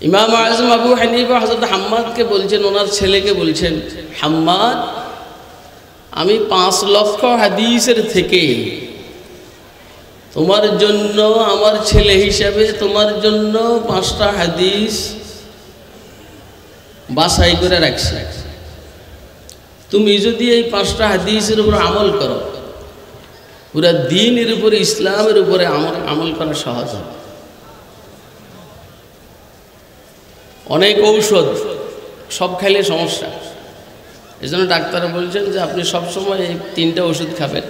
ইমাম আযম আবু হানিফা হযরত হাম্মাদকে বলছেন, ওনার ছেলেকে বলছেন, হাম্মাদ, আমি 5 লক্ষ হাদিসের থেকে তোমার জন্য, আমার ছেলে হিসাবে তোমার জন্য 5টা হাদিস বাছাই করে রাখছি। তুমি যদি এই 5টা হাদিসের উপর আমল করো, পুরা দ্বীনের উপরে, ইসলামের উপরে আমল করা সহজ হবে। অনেক ঔষধ সব খাইলে সমস্যা, এই জন্য ডাক্তাররা বলছেন যে আপনি সবসময় এই 3টা ওষুধ খাবেন,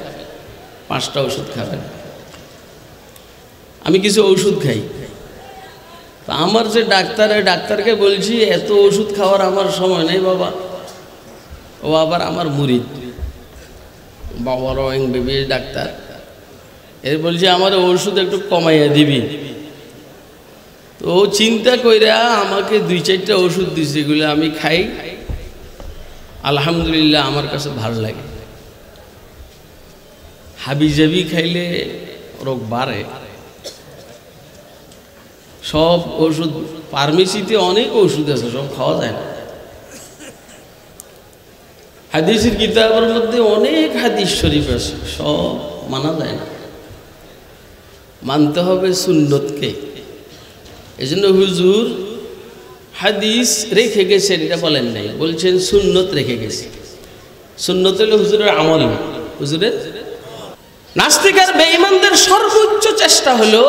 5টা ওষুধ খাবেন। আমি কিছু ওষুধ খাই, তা আমার যে ডাক্তারকে বলছি এত ওষুধ খাওয়ার আমার সময় নেই বাবা। ও আবার আমার মুরিদ, বড় MBBS ডাক্তার। এর বলছে আমার ওষুধ একটু কমাইয়া দিবি। তো ও চিন্তা কইরা আমাকে 2-4টা ওষুধ দিছে, এগুলো আমি খাই, আলহামদুলিল্লাহ আমার কাছে ভালো লাগে। হাবিজাবি খাইলে রোগ বাড়ে। সব ওষুধ, ফার্মেসিতে অনেক ওষুধ আছে, সব খাওয়া যায় না। হাদিসের কিতাবের মধ্যে অনেক হাদিস শরীফ আছে, সব মানা যায় না। মানতে হবে সুন্নতকে। এই জন্য হুজুর হাদিস রেখে গেছেন, এটা বলেন নাই, বলছেন সুন্নত রেখে গেছে। সুন্নত হলো হুজুরের আমল, হুজুরের। নাস্তিক আর বেঈমানদের সর্বোচ্চ চেষ্টা হলো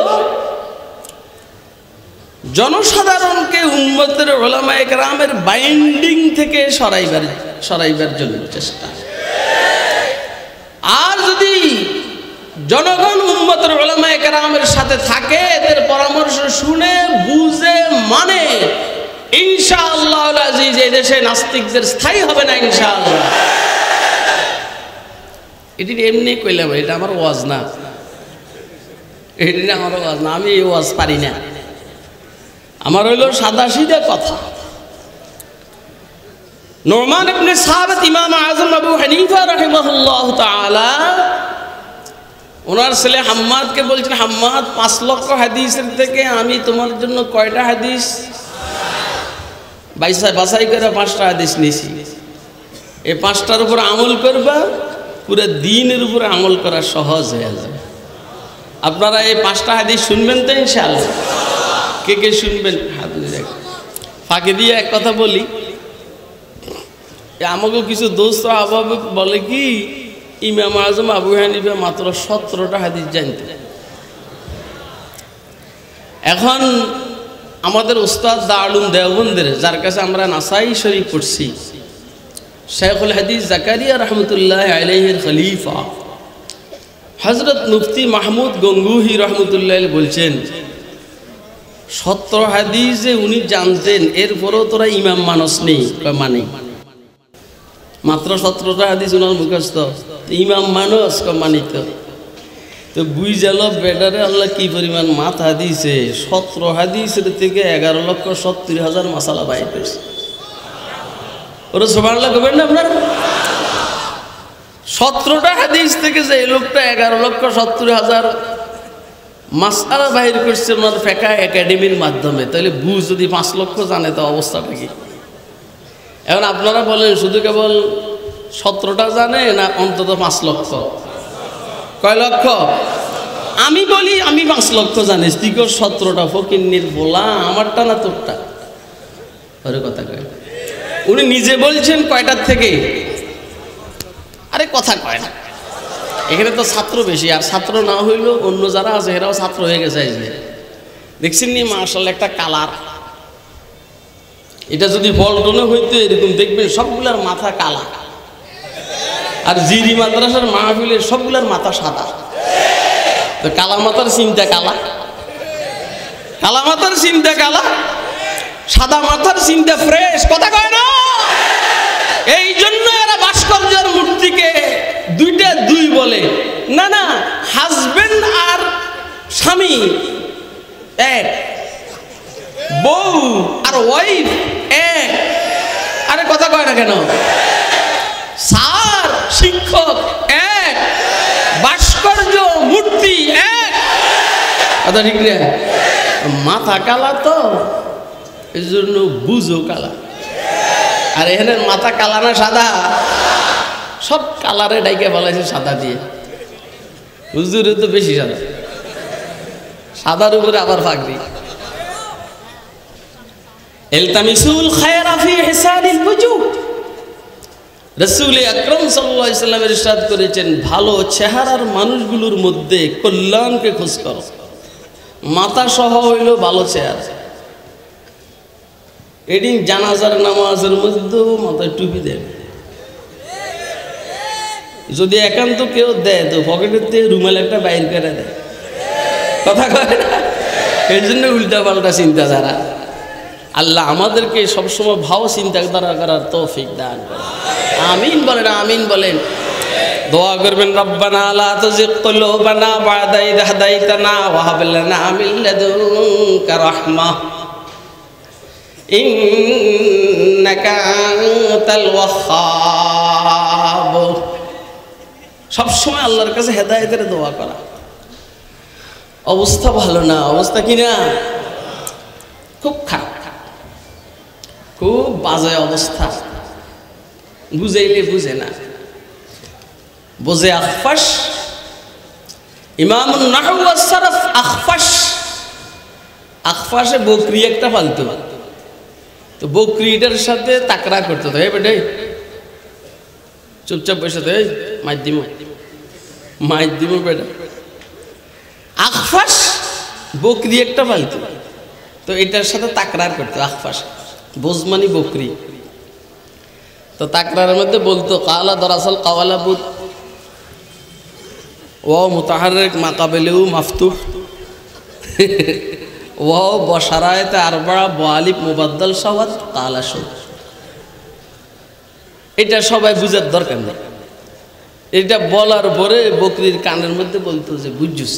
জনসাধারণকে উম্মতের উলামায়ে কেরামের বাইন্ডিং থেকে সরাইবার জন্য চেষ্টা। আর যদি জনগণ উম্মতের উলামায়ে কেরামের সাথে থাকে, এদের পরামর্শ শুনে বুঝে মানে, ইনশাআল্লাহ আজিজ এই দেশে নাস্তিকদের স্থায়ী হবে না ইনশাআল্লাহ। এটি এমনি কইলাম, এটা আমার ওয়াজ না, এটি আমার ওয়াজ না, আমি এই ওয়াজ পারি না। আমার হইল সাদা সিধা কথা। নুমান ইবনে সাবিত ইমাম আযম আবু হানিফা রাহিমাহুল্লাহ তাআলা ওনার ছেলে হাম্মাদকে বলছেন, হাম্মাদ, 5 লক্ষ হাদিসের থেকে আমি তোমার জন্য কয়টা হাদিস বাছাই করে 5টা হাদিস নিয়েছি। এই 5টার উপর আমল করবা, পুরো দ্বীনের উপরে আমল করা সহজ হয়ে যাবে। আপনারা এই 5টা হাদিস শুনবেন তো ইনশাআল্লাহ? কে কে শুনবেন হাত দিয়ে? ফাঁকে দিয়ে এক কথা বলি, আমাকে কিছু দোস্ত আবাবে বলে কি, ইমাম আযম আবু হানিফা মাত্র 17টা হাদিস জানতেন। এখন আমাদের উস্তাদ দারুল দেওবন্দের, যার কাছে আমরা নাসাই শরীফ পড়ছি, শাইখুল হাদিস জাকারিয়া রহমতুল্লাহ আলাইহির খলিফা হযরত মুফতি মাহমুদ গঙ্গুহি রহমতুল্লাহ বলছেন, 17 হাদিস যে উনি জানতেন, এরপরেও তোরা ইমাম মানস নেই, মানে মাত্র 17টা হাদিস উনার মুখস্থ, ইমাম মানস মানিত। তো বুঝাল বেটারে আল্লাহ কি পরিমাণ মাথা দিয়েছে। 17 হাদিসের থেকে 11,70,000 মাসালা বাইর করছে। ওরা সুবহানাল্লাহ কবেন না আপনারা? 17টা হাদিস থেকে যে এই লোকটা 11,70,000 মাসালা বাইর করছে ওনার ফিকহ একাডেমির মাধ্যমে, তাহলে বুঝ যদি 5 লক্ষ জানে তো অবস্থাটা কি? এখন আপনারা বলেন শুধু কেবল 17টা জানে না অন্তত 5 লক্ষ? কয় লক্ষ? আমি বলি আমি 5 লক্ষ জানি, তুই 17টা ফকিন্নির বলা, আমারটা না তোরটা? ওরে কথা কয়। উনি নিজে বলছেন কয়টার থেকে? আরে কথা কয় না। এখানে তো ছাত্র বেশি, আর ছাত্র না হইলেও অন্য যারা আছে এরাও ছাত্র হয়ে গেছে। দেখছেন নি মাশাআল্লাহ একটা কালার, এটা যদি বলটনে হইতো এরকম দেখবেন সবগুলার মাথা কালা, আর জিরি মাদ্রাসার মাহফিলের সবগুলার মাথা সাদা। তো কালা মাথার চিন্তা কালা, কালা মাথার চিন্তা কালা, সাদা মাথার চিন্তা ফ্রেশ। কথা কয় না? এই জন্য এরা ভাস্কর্যের মূর্তিকে 2টা 2 বলে না, না হাজবেন্ড আর স্বামী এক, বউ আর ওয়াইফ এক। আরে কথা কয় না কেন? স্যার শিক্ষক এক, ভাস্কর্য মূর্তি এক। কথা ঠিক না? মাথা কালা তো এই জন্য বুঝো কালা। আর এখানে মাথা কালা না সাদা? সব কালারে ডাইকে বলাইছে সাদা দিয়ে। হুজুরে তো বেশি সাদা, সাদার উপরে আবার পাগড়ি। ইলতামিসুল খায়রা ফি হিসানিল ওজুহ। রাসূল আকরাম সাল্লাল্লাহু আলাইহি ওয়াসাল্লাম ইরশাদ করেছেন, ভালো চেহারার মানুষগুলোর মধ্যে কল্যাণকে খোঁজ করো। মাথা সহ হইল ভালো চেহারা। এদিন জানাজার নামাজের মধ্যেও মাথায় টুপি দেয়, যদি একান্ত কেউ দেয় তো পকেটের থেকে রুমাল একটা বাইর করে দেয়। কথা কয় না? এই জন্য উল্টা পাল্টা চিন্তাধারা। আল্লাহ আমাদেরকে সবসময় ভালো চিন্তাধারা করার তৌফিক দান করেন। আমিন বলেন, আমিন বলেন। দোয়া করবেন, রব্বানা লা তুযিগ কুলুবানা বা'দা ইয হাদাইতানা ওয়া হাব লানা মিন লাদুনকা রাহমাহ ইন্নাকা আনতাল ওয়াহ্হাব। সবসময় আল্লাহর কাছে হেদায়েতের দোয়া করা। অবস্থা ভালো না, অবস্থা কি না? খুব খারাপ, খুব বাজে অবস্থা। বুঝাইলে বুঝে না, বোঝে আখফাশ। ইমামুন নাহউ ওয়াস সারফ আখফাশ। আখফাশে বকরি একটা ফালতু, তো বকরিটার সাথে তাকরা করতে তো, এই বেটে চুপচাপ বসে তো, এই মাইর দিব বেটা। আখফাশ বকরি একটা ফালতু, তো এটার সাথে তাকরার করতো। আখফাশ বোজমানি বকরি, তো তাকরারের মধ্যে বলতো কালা দরাসাল কাওয়ালা বুত ও মুতাহাররিক মাকাবেলেউ মাফতুহ ও বশারায়েতে আরবা ওয়ালিব মুবাদ্দাল সাওয়াত কালা শুন। এটা সবাই বুঝার দরকার নেই। এটা বলার পরে বকরির কানের মধ্যে বলতো যে বুঝছিস।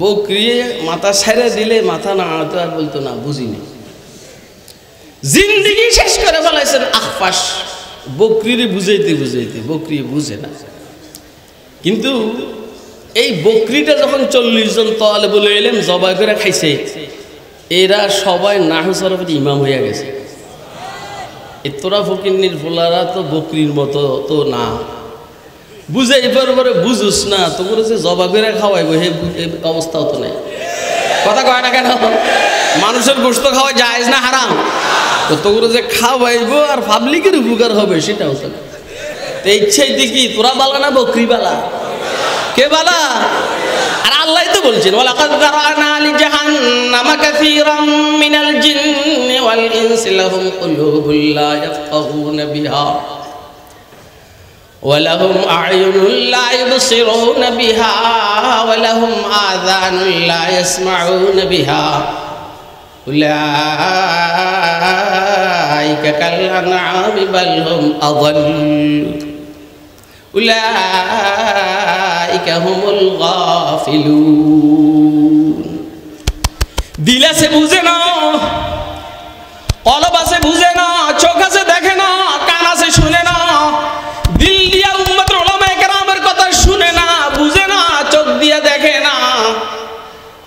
বকরি মাথা ছেড়ে দিলে মাথা না আনতো, আর বলতো না বুঝিনি। জিন্দিগি শেষ করে বলাইছেন আখফাশ। বকরিরে বুঝাইতে বুঝাইতে বকরি বুঝে না। কিন্তু এই বকরিটা যখন 40 জন তালেবুল ইলম জবাই করে খাইছে, এরা সবাই নাহু সরফের ইমাম হইয়া গেছে। তোরা ফকিন্নির ফুলারা তো বকরির মতো তো না, বুঝাই পরে বুঝুস না, তো করে যে জবা করে খাওয়াইব হে অবস্থাও তো নেই। কথা কয় না কেন? মানুষের গোশত খাওয়া জায়েজ না হারাম? তো করে যে খাওয়াইব আর পাবলিকের উপকার হবে সেটাও তো না। তো ইচ্ছাইতে কি তোরা বালা না বকরি বালা? কে বালা? আর আল্লাহ তো বলছেন, ওয়ালাকাদ যারানা লিজাহান্নামা কাসীরাম মিনাল জিন্নি ওয়াল ইনসি লাহুম কুলুবুল লা ইয়াফকাহুনা বিহা ওয়া লাহুম আ'য়ুনুল লা ইবসিরুনা বিহা ওয়া লাহুম আযানুল লা ইয়াসমাউনা বিহা উলাইকা কাল আনআমি বাল হুম আযাল উলাইকা হুমুল গাফিলুন। দিল আছে বুঝে না, কলব আছে বুঝে না, চোখ আছে দেখে না, কান আছে শুনে না, দিল দিয়া উম্মতের উলামায়ে কেরামের কথা শুনে না, বুঝে না, চোখ দিয়া দেখে না।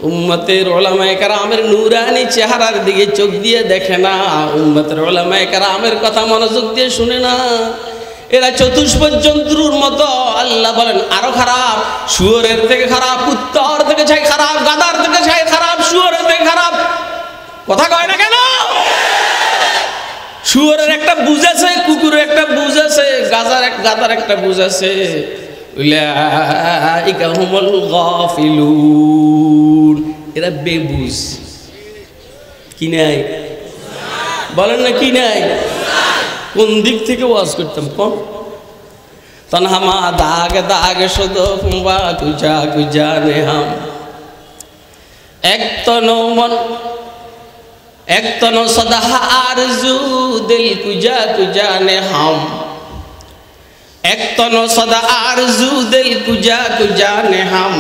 উম্মতের উলামায়ে কেরামের নূরানি চেহারার দিকে চোখ দিয়ে দেখে না, উম্মতের উলামায়ে কেরামের কথা মনোযোগ দিয়ে শুনে না। এরা চতুষ্পদ জন্তুর মতো। আল্লাহ বলেন আরো খারাপ, শুয়োরের থেকে খারাপ, কুত্তার থেকে চাই খারাপ, গাধার থেকে চাই খারাপ, শুয়োরের থেকে খারাপ। কথা কয় না কেন? শুয়োরের একটা বুঝ আছে, কুকুরের একটা বুঝ আছে, গাধার একটা বুঝ আছে। উলাইকা হুমুল গাফিলুন। এরা বেবুঝ। কি নাই বলেন না? কি নাই? কোন দিক থেকে ওয়াজ করতাম কম? তনহামা দাগ দাগ শুধু কুম্বা কুজা কুজা নে হাম এক তনো মন এক তনো সদা আরজু দিল কুজা কুজা নে হাম এক তনো সদা আরজু দিল কুজা কুজা নে হাম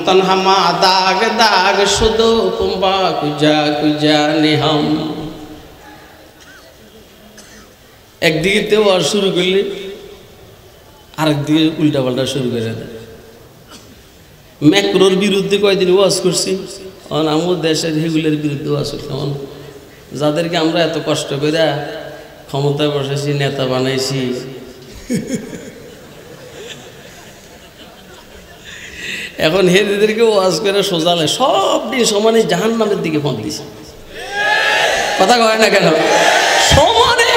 তনহামা দাগ দাগ শুধু কুম্বা কুজা কুজা নে হাম। একদিকে তো ওয়াজ শুরু করলে আরেকদিকে উল্টা পাল্টা শুরু করে দেয়। ম্যাক্রোর বিরুদ্ধে কয়দিন ওয়াজ করছি, আমার দেশের হিগুলের বিরুদ্ধে আছে কেমন, যাদেরকে আমরা এত কষ্ট করে ক্ষমতায় বসেছি, নেতা বানাইছি, এখন হেদেরকে ওয়াজ করে সোজালে সব দিন সমানে জাহান্নামের দিকে পথ দিছে। কথা কয় না কেন? সমানে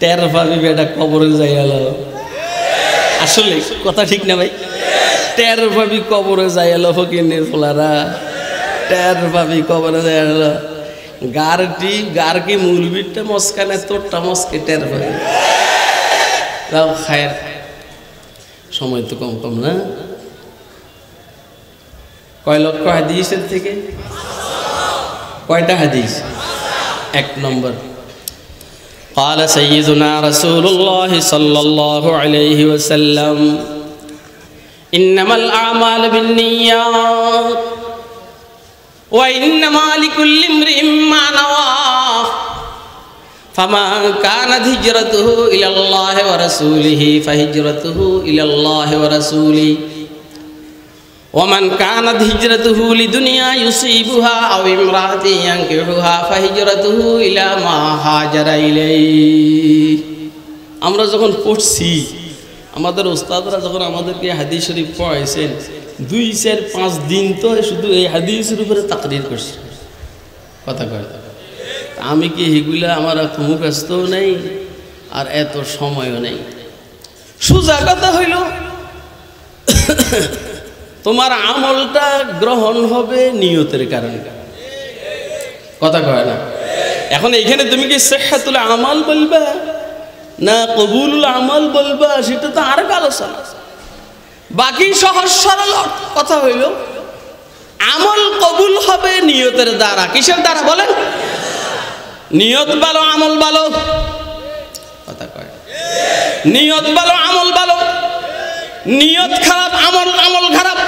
টের পাবি বেটা কবরে যাই গেল। আসলে কথা ঠিক না ভাই? টের পাবি কবরে যাই এলো, ফকির ফোলারা টের পাবি কবরে যাই এলো। গার কি মূলবিরটা মস্কানে, তোরটা মস্কে টের পাবি। তাও খায়ের সময় তো কম কম না? কয় লক্ষ হাদিসের থেকে কয়টা হাদিস? 1 নম্বর, قال سيدنا رسول الله صلى الله عليه وسلم إنما الأعمال بالنيات وإنما لكل امرئ ما نوى فمن كانت هجرته إلى الله ورسوله فهجرته إلى الله ورسوله ومن كانت هجرته لدنيا يصيبها أو امرأة ينكحها فهجرته إلى ما هاجر إليه। আমরা যখন পড়ছি, আমাদের ওস্তাদরা যখন আমাদেরকে হাদিস শরীফ পড়াইছেন, 2-4-5 দিন তো শুধু এই হাদিসের উপরে তাকরীর করছে। কথা কয়, আমি কি এগুলা আমার মুখস্থও নেই আর এত সময়ও নেই। সোজা কথা হইল তোমার আমলটা গ্রহণ হবে নিয়তের কারণে। কথা কয় না? এখন এইখানে তুমি কি সিহহাতুল আমাল বলবা না কবুলুল আমাল বলবা, সেটা তো আর আলোচনা। বাকি সহজ সরল কথা হইল আমল কবুল হবে নিয়তের দ্বারা। কিসের দ্বারা বলেন? নিয়ত ভালো, আমল ভালো। কথা কয়, নিয়ত ভালো, আমল ভালো। নিয়ত খারাপ, আমল খারাপ।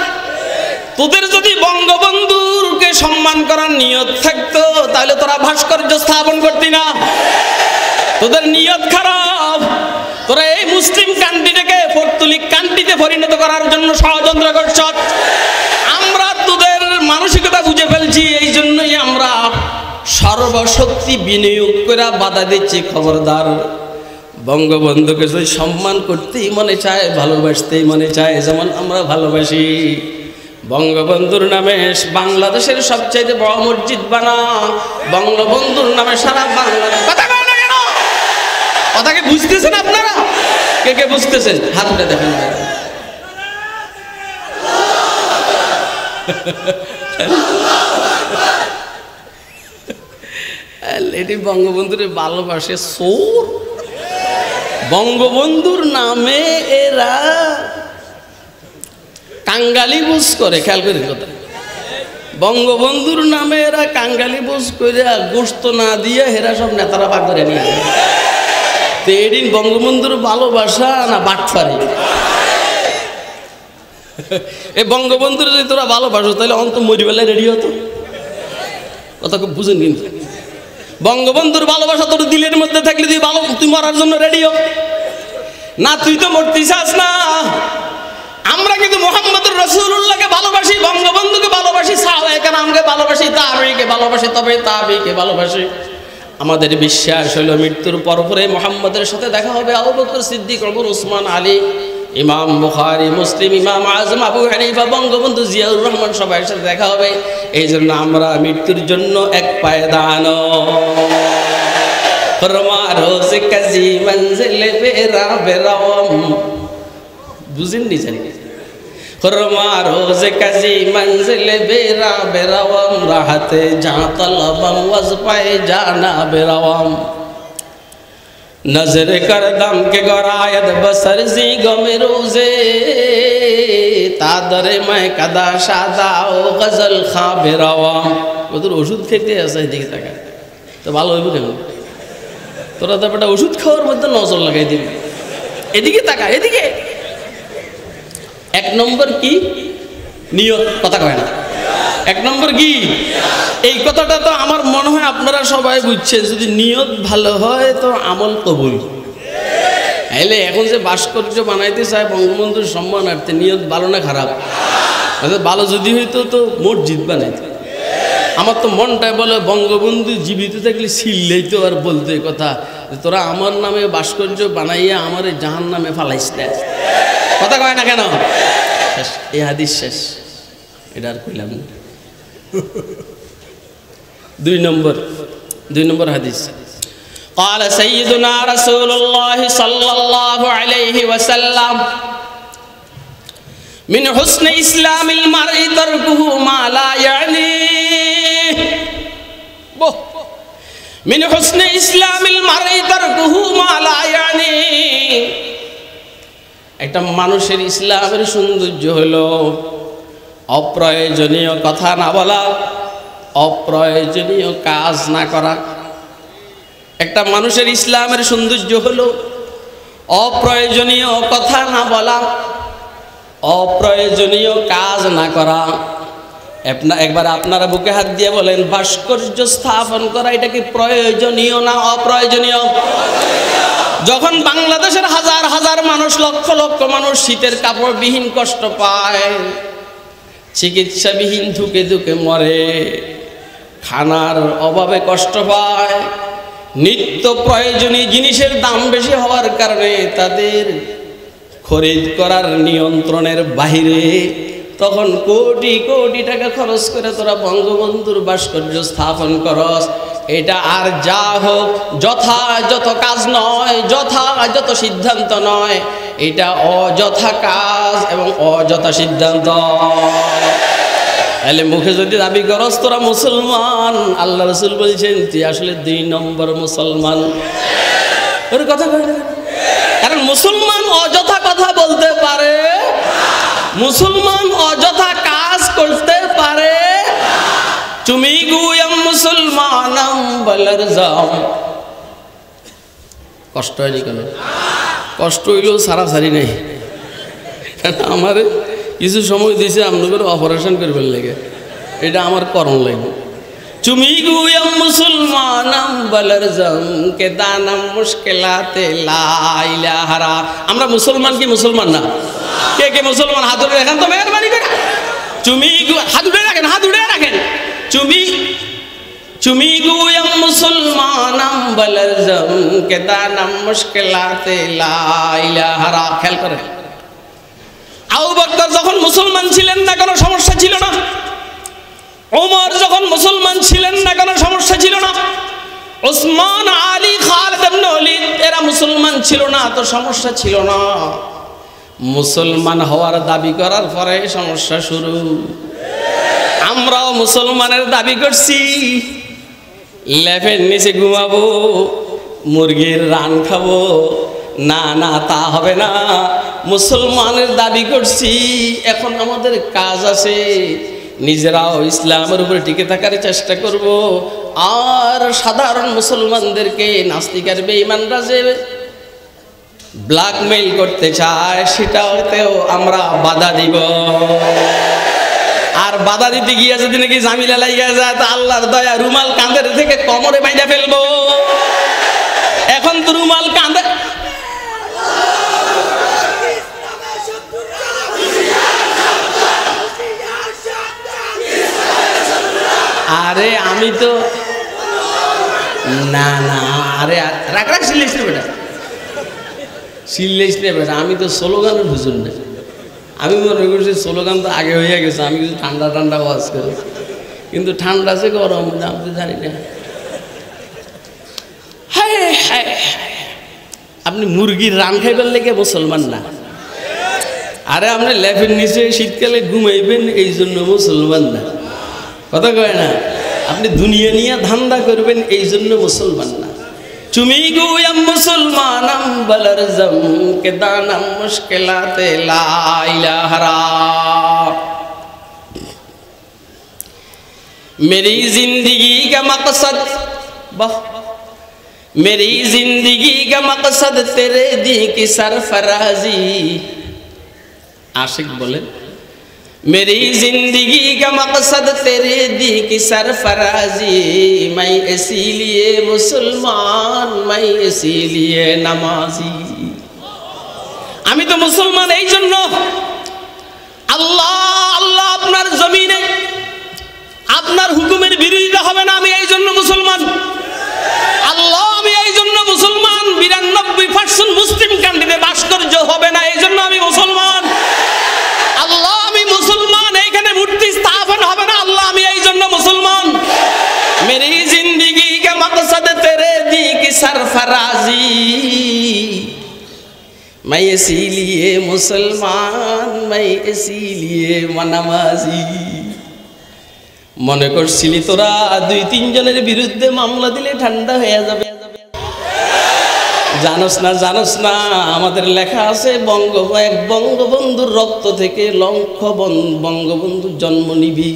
তোদের যদি বঙ্গবন্ধুকে সম্মান করার নিয়ত থাকতো তাহলে তোরা ভাস্কর্য স্থাপন করতি না। তোদের নিয়ত খারাপ, তোরা এই মুসলিম কান্ট্রিটাকে পর্তুলিক কান্ট্রিতে পরিণত করার জন্য ষড়যন্ত্র করছ। আমরা তোদের মানসিকতা বুঝে ফেলছি, এই জন্যই আমরা সর্বশক্তি বিনিয়োগ করে বাধা দিচ্ছি। খবরদার, বঙ্গবন্ধুকে যদি সম্মান করতেই মনে চায়, ভালোবাসতেই মনে চায়, যেমন আমরা ভালোবাসি, বঙ্গবন্ধুর নামে বাংলাদেশের সবচেয়ে বড় মসজিদ বানা, বঙ্গবন্ধুর নামে সারা বাংলাদেশ। কথা কয় না কেন? কথা কি বুঝতেছেন আপনারা? কে কে বুঝতেছেন হাত উঠে দেখেন। এটি বঙ্গবন্ধুর ভালোবাসে সোর। বঙ্গবন্ধুর নামে এরা কাঙ্গালি বুঝ করে। খেয়াল করেন কথা, বঙ্গবন্ধুর নামে এরা কাঙ্গালি বুঝ করে গোস্ত না দিয়ে হেরা সব নেতারা ভাগ করে নিয়ে যায়। তো এদিন বঙ্গবন্ধুর ভালোবাসা না বাটফারি? এই বঙ্গবন্ধুর যদি তোরা ভালোবাসো তাহলে অন্ত মরিবেলায় রেডি হতো। কথা খুব বুঝেন কিন্তু, বঙ্গবন্ধুর ভালোবাসা তোর দিলের মধ্যে থাকলে তুই মরার জন্য রেডি হো না? তুই তো মরতে চাস না। আমরা কিন্তু মুহাম্মদুর রাসূলুল্লাহকে ভালোবাসি, বঙ্গবন্ধুকে ভালোবাসি, সাহাবায়ে কেরামকে ভালোবাসি, তাবেঈকে ভালোবাসি, তবে তাবেঈকে ভালোবাসি। আমাদের বিশ্বাস হলো মৃত্যুর পরে মুহাম্মদের সাথে দেখা হবে। আবু বকর সিদ্দিক, ওমর, উসমান, আলী, ইমাম বুখারী, মুসলিম, ইমাম আজম আবু হানিফা, বঙ্গবন্ধু জিয়াউর রহমান, সবার সাথে দেখা হবে। এই জন্য আমরা মৃত্যুর জন্য এক পায়ে দাঁড়ানো। রোজ কাজী মঞ্জিল বেরা বেরাম, বুঝেননি জানি? রোজ কাজী মঞ্জিল বেরা বেরাম, রাহতে যা তলবম ওয়াজ পায়ে জানা বেরাম। नजर कर दम के गरायत बसर जी गमे रोजे तादरे मैं कदा शादा ओ गजल खा बेरावाम। ওদের ওষুধ খেতে আছে এদিকে তাকা তো ভালো হইব কেমন? তোরা তো একটা ওষুধ খাওয়ার মধ্যে নজর লাগাই দিবি। এদিকে তাকা, এদিকে। 1 নম্বর কি? নিয়ত। কথা কয় না? 1 নম্বর কি? এই কথাটা তো আমার মনে হয় আপনারা সবাই বুঝছেন। যদি নিয়ত ভালো হয় তো আমল কবুল। এলে এখন যে ভাস্কর্য বানাইতে চায় বঙ্গবন্ধুর সম্মানার্থে, নিয়ত ভালো না খারাপ? ভালো যদি হইতো তো মসজিদ বানাইতো। আমার তো মনটাই বলে বঙ্গবন্ধু জীবিত থাকলে ছিললেই তো আর বলতে কথা, তোরা আমার নামে ভাস্কর্য বানাইয়া আমার জাহান নামে ফালাইস না। কথা কয় না কেন? শেষ, এই হাদিস শেষ, এটা আর কইলাম না। 2 নম্বর হাদিস। قال سيدنا رسول الله صلى الله عليه وسلم من حسن إسلام المرء تركه ما لا يعنيه من حسن إسلام المرء تركه ما لا يعنيه। একটা মানুষের ইসলামের সৌন্দর্য হলো অপ্রয়োজনীয় কথা না বলা, অপ্রয়োজনীয় কাজ না করা। একটা মানুষের ইসলামের সৌন্দর্য হলো অপ্রয়োজনীয় কথা না বলা, অপ্রয়োজনীয় কাজ না করা। একবার আপনারা বুকে হাত দিয়ে বলেন, ভাস্কর্য স্থাপন করা এটা কি প্রয়োজনীয় না অপ্রয়োজনীয়? যখন বাংলাদেশের হাজার হাজার মানুষ, লক্ষ লক্ষ মানুষ শীতের কাপড়বিহীন কষ্ট পায়, চিকিৎসাবিহীন ধুকে ধুকে মরে, খানার অভাবে কষ্ট পায়, নিত্য প্রয়োজনীয় জিনিসের দাম বেশি হওয়ার কারণে তাদের খরিদ করার নিয়ন্ত্রণের বাহিরে, তখন কোটি কোটি টাকা খরচ করে তোরা বঙ্গবন্ধুর ভাস্কর্য স্থাপন করস। এটা আর যা হোক যথাযথ কাজ নয়, যথাযথ সিদ্ধান্ত নয়, এটা অযথা কাজ এবং অযথা সিদ্ধান্ত। তাহলে মুখে যদি দাবি করস তোরা মুসলমান, আল্লাহ রাসূল বলছেন তুই আসলে 2 নম্বর মুসলমান। ওর কথা কয় না, কারণ মুসলমান অযথা কথা বলতে পারে, মুসলমান অযথা কাজ করতে পারে। তুমি গুয়াম মুসলমানাম বলার যাও, কষ্ট হয়নি কেন? কষ্ট হইলেও সারাসারি নেই। আমার কিছু সময় দিয়েছে আপনাদের অপারেশন করবার লেগে, এটা আমার করণ লাগবে। তুমি গুয়াম মুসলমানাম বলার যাম কে দানাম মুশকিলাতে লা ইলাহা ইল্লা। আমরা মুসলমান কি মুসলমান না? কে কে মুসলমান হাত উঠে রাখেন তো মেহরবানি করে। তুমি হাত উঠে রাখেন, হাত উঠে রাখেন। তুমি গুয়াম মুসলমানাম বলার যাম কে দানাম মুশকিলাতে লা ইলাহা ইল্লা। খেয়াল করেন, আবু বকর যখন মুসলমান ছিলেন না কোনো সমস্যা ছিল না, ওমর যখন মুসলমান ছিলেন না কোনো সমস্যা ছিল না, ওসমান, আলী, খালিদ ইবনে ওয়ালিদ এরা মুসলমান ছিল না তো সমস্যা ছিল না। মুসলমান হওয়ার দাবি করার পরে সমস্যা শুরু। আমরাও মুসলমানের দাবি করছি, লেপের নিচে ঘুমাবো, মুরগির রান খাবো, না না তা হবে না। মুসলমানের দাবি করছি, এখন আমাদের কাজ আছে, নিজেরাও ইসলামের উপরে টিকে থাকার চেষ্টা করব। আর সাধারণ মুসলমানদেরকে নাস্তিক আর বেঈমানরা যে ব্ল্যাকমেইল করতে চায় সেটাতেও আমরা বাধা দিব। আর বাধা দিতে গিয়ে যদি নাকি জামিলা লাইগা যায় তা আল্লাহর দয়া রুমাল কাঁধের থেকে কোমরে বাইন্ধা ফেলবো। এখন তো রুমাল কাঁধে, আরে আমি তো না না, আরে রাখ রাখ, সিলেস নে বেটা, সিলেস নে বেটা। আমি তো স্লোগানের হুজুর না, আমি মনে করছি স্লোগান তো আগে হয়ে গেছে, আমি কিছু ঠান্ডা ঠান্ডা ওয়াজ করি, কিন্তু ঠান্ডা সে গরম আমি তো জানি না। আপনি মুরগির রান খাইবার লেগে মুসলমান না, আরে আপনি লেপের নিচে শীতকালে ঘুমাইবেন এই জন্য মুসলমান না। কথা কয় না, আপনি দুনিয়া নিয়ে ধান্দা করবেন এই জন্য মুসলমান না। তুমি গুয়াম মুসলমানাম বলার জম কে দানাম মুশকিলাতে লা ইলাহা ইল্লাল্লাহ। मेरी जिंदगी का मकसद, वाह, मेरी जिंदगी का मकसद तेरे दी की सरफराजी। आशिक बोले मेरी जिंदगी का मकसद तेरे दी की सरफराजी। मैं इसीलिए मुसलमान, मैं इसीलिए नमाजी। আমি তো মুসলমান এই জন্য, আল্লাহ আল্লাহ আপনার জমিনে আপনার হুকুমের বিরোধিতা হবে না, আমি এই জন্য মুসলমান। আল্লাহ আমি এই জন্য মুসলমান। 92% মুসলিম কান্ট্রিতে ভাস্কর্য হবে না, এই জন্য আমি মুসলমান। আল্লাহ আমি মুসলমান, এইখানে মূর্তি স্থাপন হবে না, আল্লাহ আমি এই জন্য মুসলমান। মেরি জিন্দেগি কা মকসদ তেরে दी की सरफराजी मैं इसीलिए मुसलमान मैं इसीलिए नमाजी। মনে করছিলি তোরা 2-3 জনের বিরুদ্ধে মামলা দিলে ঠান্ডা হয়ে যাবে। জানোস না আমাদের লেখা আছে এক বঙ্গবন্ধুর রক্ত থেকে লক্ষ বঙ্গবন্ধুর জন্ম নিবি।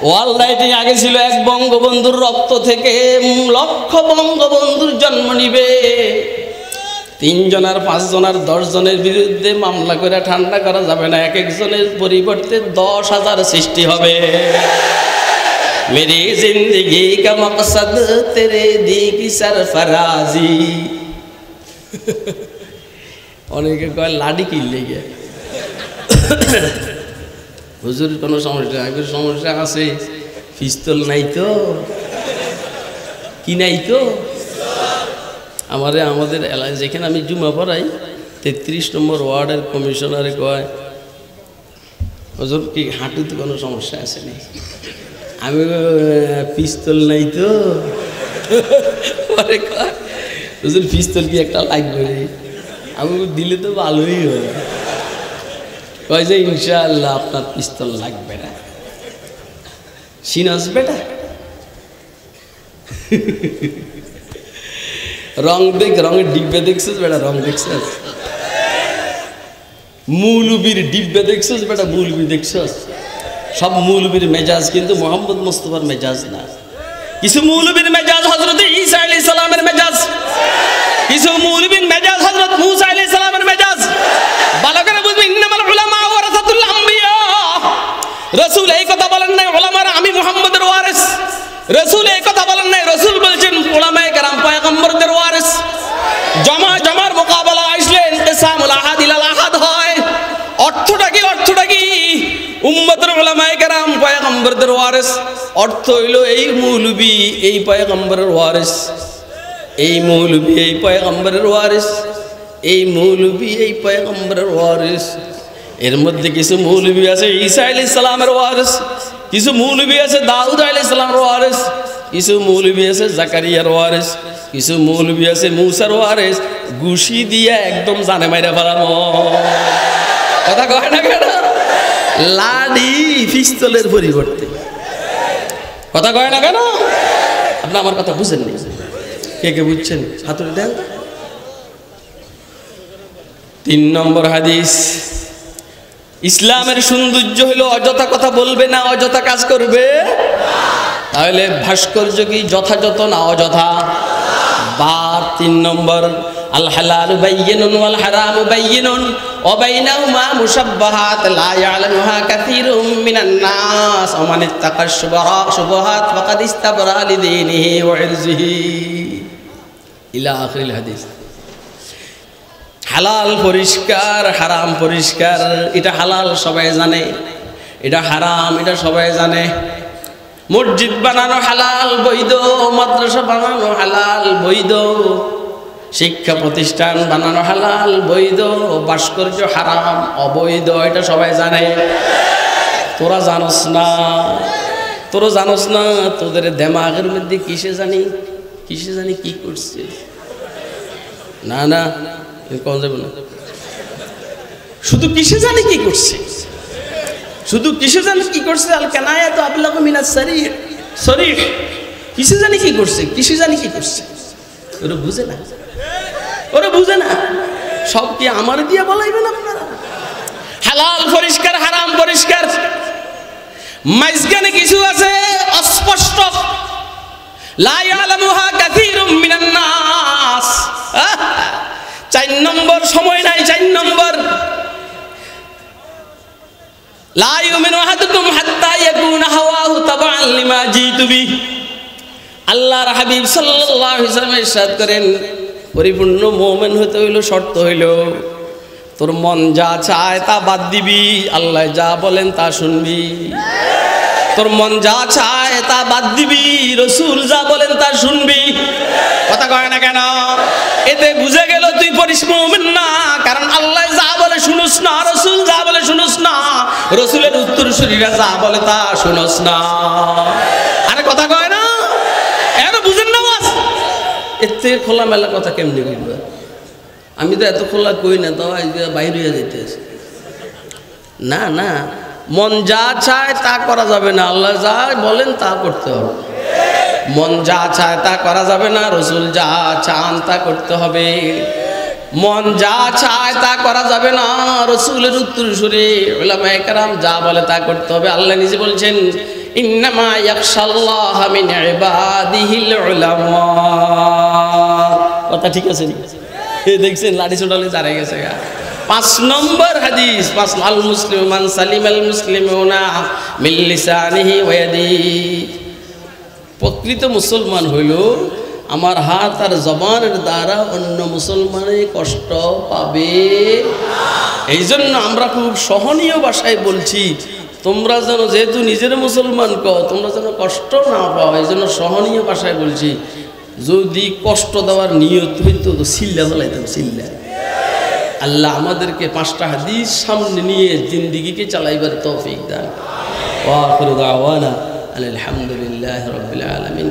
ওয়ার্ল্ড রাইটিং আগে ছিল এক বঙ্গবন্ধুর রক্ত থেকে লক্ষ বঙ্গবন্ধুর জন্ম নিবে। 3 জন আর 5 জন আর 10 জনের বিরুদ্ধে মামলা করে ঠান্ডা করা যাবে না, এক একজনের পরিবর্তে 10,000 সৃষ্টি হবে। মেরি জিন্দেগি কা মকসদ তেরে दी की सरफराजी। অনেকে কয় লাডি কিনলে গে হুজুর কোনো সমস্যা আছে? পিস্তল নাই তো? কি নাই তো? আমাদের এলাকায় যেখানে আমি জুমা পড়াই 33 নম্বর ওয়ার্ডের কমিশনারে কয় হুজুর কি হাঁটুতে কোনো সমস্যা আছে না? আমি পিস্তল নাই তো? পরে কয় হুজুর পিস্তল কি একটা লাগবে রে? আমি দিলে তো ভালোই হয়। কয় যে ইনশাআল্লাহ আপনার পিস্তল লাগবে না। সিনাস বেটা রঙের ডিব্বে দেখছিস বেটা? রং দেখছিস? মৌলবীর ডিব্বে দেখছিস বেটা? মৌলবী দেখছিস? সব মৌলবীর মেজাজ কিন্তু মোহাম্মদ মুস্তাফার মেজাজ না। কিছু মৌলবীর মেজাজ হযরত ঈসা আলাইহিস সালামের মেজাজ, কিছু মৌলবীর মেজাজ হযরত মূসা আলাইহিস সালামের মেজাজ। ভালো করে বুঝবেন, ইন্নামাল উলামা ওয়ারাসাতুল আম্বিয়া। রাসূল এই কথা বলেন নাই উলামারা আমি মুহাম্মদের ওয়ারিস। রাসূল এই কথা বলেন নাই, রাসূল বলেছেন উলামায়ে কেরাম পয়গম্বরদের ওয়ারিস। জমার মোকাবেলা আসলে ইনকিসামুল আহাদ ইলাল আহাদ হয়। অর্থটা কি? উম্মতের উলামায়ে কেরাম পয়গম্বরদের ওয়ারিস। অর্থ হইল এই মৌলবী এই পয়গম্বরের ওয়ারিস, এই মৌলবী এই পয়গম্বরের ওয়ারিস, এই মৌলবী এই পয়গম্বরের ওয়ারিস। এর মধ্যে কিছু মৌলবী আছে ঈসা আলাইহিস সালামের ওয়ারিস, কিছু মৌলবী আছে দাউদ আলাইহিস সালামের ওয়ারিস, কিছু মৌলবী আছে জাকারিয়ার ওয়ারিস, কিছু মৌলবী আছে মূসার ওয়ারিস। ঘুষি দিয়ে একদম জানে মাইরা ফেলানো। কথা কয় না কেন? লাডি পিস্তলের পরিবর্তে। কথা কয় না কেন? আপনি আমার কথা বুঝেন নি? কে বুঝছেন হাতুড়ি দেন। 3 নম্বর হাদিস, ইসলামের সৌন্দর্য হলো অযথা কথা বলবে না, অযথা কাজ করবে। তাহলে ভাস্কর্য কি যথাযথ না অযথা? বা 3 নম্বর, আল হালালু বাইয়িনুন ওয়াল হারামু বাইয়িনুন ওয়া বাইনাহুমা মুশাব্বাহাত লা ইয়ালামুহা কাসীরুম মিনান নাস ওয়া মান ইত্তাকাশ শুবহাত ফাকাদ ইস্তাবরা লিদীনিহি ওয়া ইরজিহি ইলা আখিরিল হাদিস। হালাল পরিষ্কার, হারাম পরিষ্কার। এটা হালাল সবাই জানে, এটা হারাম এটা সবাই জানে। মসজিদ বানানো হালাল বৈধ, মাদ্রাসা বানানো হালাল বৈধ, শিক্ষা প্রতিষ্ঠান বানানো হালাল বৈধ, ভাস্কর্য হারাম অবৈধ, এটা সবাই জানে। তোরা জানোস না, তোদের দেমাগের মধ্যে কিসে জানি কি করছে। না কম যাবে না। শুধু কিসে জানি কি করছে, আল কানায়াত আবলাগু মিনাস শরীফ। কিসে জানি কি করছে, ওরা বুঝে না। সব কি আমার দিয়ে বলাইবেন আপনারা? হালাল পরিষ্কার, হারাম পরিষ্কার। মাঝখানে কিছু আছে অস্পষ্ট, লা ইয়ালামুহা কাসীরুম মিনান নাস। 4 নম্বর, সময় নাই। 4 নম্বর, লা ইউমিনু আহাদুকুম হাত্তা ইয়াকুনা হাওয়াহু তাবাআন লিমা জিতু বি। আল্লাহর হাবিব সাল্লাল্লাহু আলাইহি ওয়াসাল্লাম ইরশাদ করেন, পরিপূর্ণ মুমিন হতে হইল শর্ত হইল তোর মন যা চায় তা বাদ দিবি, আল্লাহ যা বলেন তা শুনবি। তোর মন যা চায় তা বাদ দিবি, রসুল যা বলেন তা শুনবি। কথা কয় না কেন? এতে বুঝে গেল তুই পরিষ্কার মুমিন না, কারণ আল্লাহ যা বলে শুনুস না, রসুল যা বলে শুনুস না, রসুলের উত্তরসূরিরা যা বলে তা শুনুস না। আরে কথা কয় না, এর বুঝেন না বাস। এর থেকে খোলামেলা কথা কেমনি বলবে? আমি তো এত খোলা কই না, তো বাইরে হয়ে যেতেছে না। না, মন যা চায় তা করা যাবে না, আল্লাহ যা বলেন তা করতে হবে। মন যা চায় তা করা যাবে না, রসুল যা চান তা করতে হবে। মন যা চায় তা করা যাবে না, রসুলের উত্তরসূরি উলামায়ে কেরাম যা বলে তা করতে হবে। আল্লাহ নিজে বলছেন, ইন্নামা ইয়াখশাল্লাহা মিন ইবাদিহিল উলামা। কথা ঠিক আছে? দেখছেন লাঠি ছোটালে দাঁড়িয়ে গেছে। 5 নম্বর হাদিস, আল মুসলিমু মান সালিমাল মুসলিমুনা মিন লিসানিহি ওয়া ইয়াদিহি। প্রকৃত মুসলমান হইল আমার হাত আর জবানের দ্বারা অন্য মুসলমানে কষ্ট পাবে। এই জন্য আমরা খুব সহনীয় ভাষায় বলছি, তোমরা যেন, যেহেতু নিজের মুসলমান তোমরা যেন কষ্ট না পাও, এই জন্য সহনীয় ভাষায় বলছি। যদি কষ্ট দেওয়ার নিয়ত হইতো তো সিল্লা ফেলাইতাম, সিল্লা। আল্লাহ আমাদেরকে 5টা হাদিস সামনে নিয়ে জিন্দিগিকে চালাইবার তৌফিক দান। ওয়া আখিরু দাওয়ানা আলহামদুলিল্লাহি রাব্বিল আলামিন।